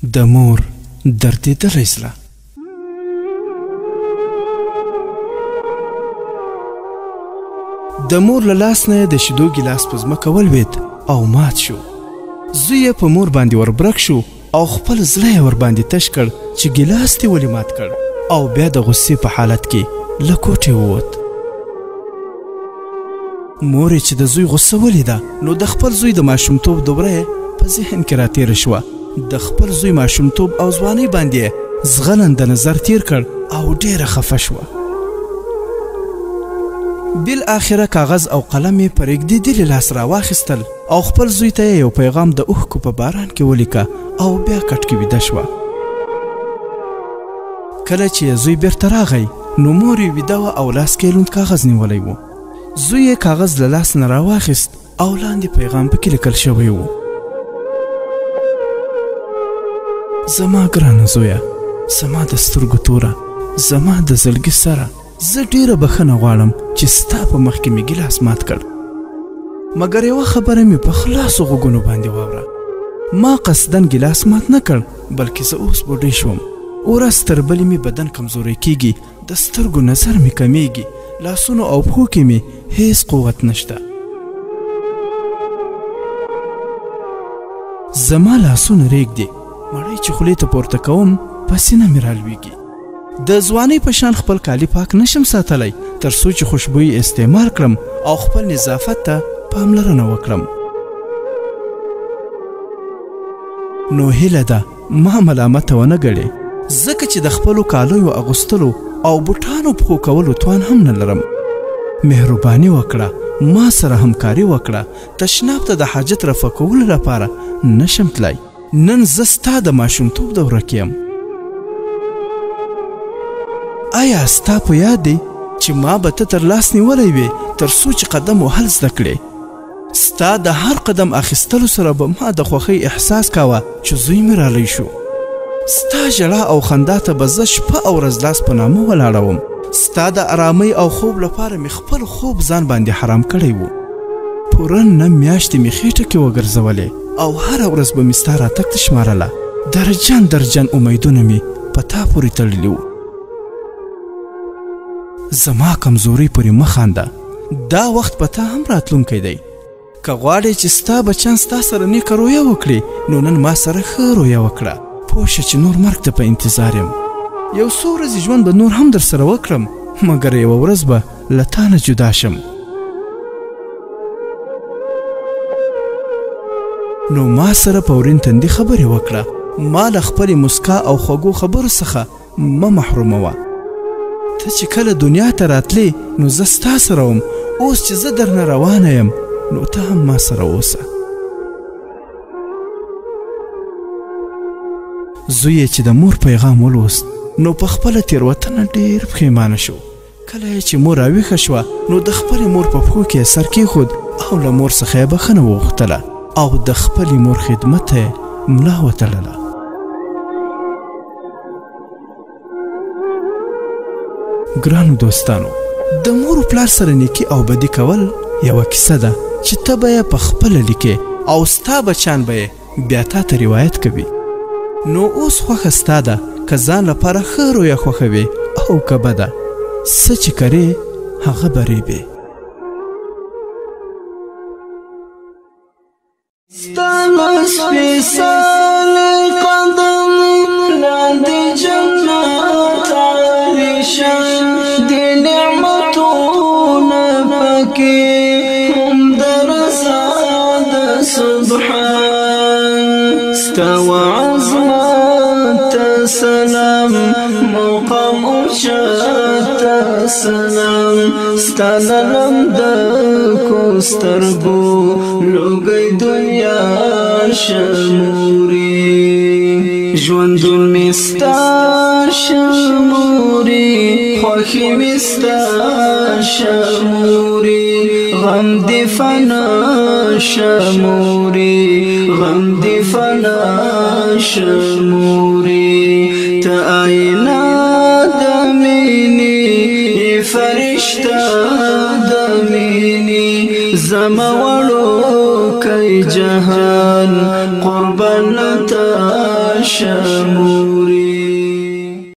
د مور دردېدلی زړه. د مور له لاس نه د شیدو ګیلاس په ځمکه ولوېد او مات شو. زوی یې په مور باندې وربرک شو او خپل زړه یې ورباندې تش کړ چې ګیلاس دې ولې مات کړ، او بیا د غصې په حالت کې له کوټې ووت. مور یې چې د زوی غصه ولیده نو د خپل زوی د ماشومتوب دوره یې په ذهن کې راتېره شوه. د خپل زوی ماشومتوب او ځوانۍ باندې یې زغلن د نظر تیر کړ او ډېره خفه شوه. بالاخره کاغذ او قلم یې په رېږدېدلي لاس راواخیستل او خپل زوی ته یې یو پیغام د اوښکو په باران کې ولیکه او بیا کټ کې ویده شوه. کله چې زوی بیرته راغی نو مور یې ویده وه او لاس کې یې لوند کاغذ نیولی و. زوی یې کاغذ له لاس نه راواخیست او لاندې پیغام پکې لیکل شوی و: زما ګرانه زویه، زما د سترګو توره، زما د زړګي سره، زه ډېره بښنه غواړم چې ستا په مخ کې مې ګیلاس مات کړ، مګر یوه خبره مې په خلاصو غوږونو باندې واوره. ما قصدن ګیلاس مات نه کړ، بلکې زه اوس بوډۍ شوم. ورځ تر بلې مې بدن کمزوری کیږي، د سترګو نظر مې کمیږي، لاسونو او پښو کې مې هیڅ قوت نشته. زما لاسونه ریږدي، مړۍ چې خولې ته پورته کوم په سینه مې رالویږي. د ځوانۍ په شان خپل کالي پاک نشم ساتلی تر څو چې خوشبویي استعمال کړم او خپل نظافت ته پاملرنه وکړم. نو هیله ده ما ملامته ونه ګڼې، ځکه چې د خپلو کالیو اغوستلو او بوټانو پښو کولو توان هم نه لرم. مهرباني وکړه، ما سره همکاري وکړه. تشناب ته د حاجت رفع کولو لپاره نشم تلی. نن زه ستا د ماشومتوب دوره کې یم. آیا ستا په یاد دی چې ما به ته تر لاس نیولی وې تر څو چې قدم وهل زده کړې؟ ستا د هر قدم اخیستلو سره به ما د خوښۍ احساس کاوه چې زوی مې رالی شو. ستا ژړا او خندا ته به زه شپه او ورځ لاس په نامه ولاړوم. ستا د ارامۍ او خوب لپاره مې خپل خوب ځان باندې حرام کړی و. پوره 9 میاشتې مې خېټه کې وګرځولې او هره ورځ به مې ستا راتګ ته شمارله. درجن امیدونه مې په تا پورې تړلي وو. زما کمزورۍ پورې مه خانده، دا وخت په تا هم راتلونکی دی. که غواړې چې ستا بچیان ستا سره نیکه رویه وکړي نو نن ما سره ښه رویه وکړه. پوه شه چې نور مرګ ته په انتظار یم. یو څو ورځې ژوند به نور هم در سره وکړم، مګر یوه ورځ به له تا نه جدا شم. نو ما سره په ورین تندي خبرې وکړه. ما له خپلې مسکا او خوږو خبرو څخه مه محروموه. ته چې کله دنیا ته راتلې نو زه ستا سره وم. اوس چې زه درنه روانه یم نو ته هم ما سره اوسه. زوی چې د مور پیغام ولوست نو په خپله تېروتنه ډېر پښیمانه شو. کله چې مور راویښه شوه نو د خپلې مور په پښو کې یې سر کېښود او له مور څخه یې بښنه وغوښتله او د خپلې مور خدمت ته یې ملا وتړله. ګرانو دوستانو، د مور و پلار سره نیکي او بدي کول یوه کیسه ده چې ته به یې په خپله لیکې او ستا بچیان به یې بیا تا ته روایت کوي. نو اوس خوښه ستا ده که ځان لپاره ښه رویه خوښوې او که بده، څه چې کرې هغه به ریبې. ستا سپېڅلی قدم لاندې جنت عالیشان دې نعمتونه پکې هم د رضا د سبحان. ستا وعظمت ته سلام، مقام اوچت ته سلام. ستا له لمدکو سترګو لوګی دنیا شموري، ژوندون مې ستا شموري، خوښي مې ستا شموري، غم دې فنا شموري، غم دې فنا شموري. ته آئینه د مینې، فرشته د مینې، زما وړوکی جهان قربان لتا شموري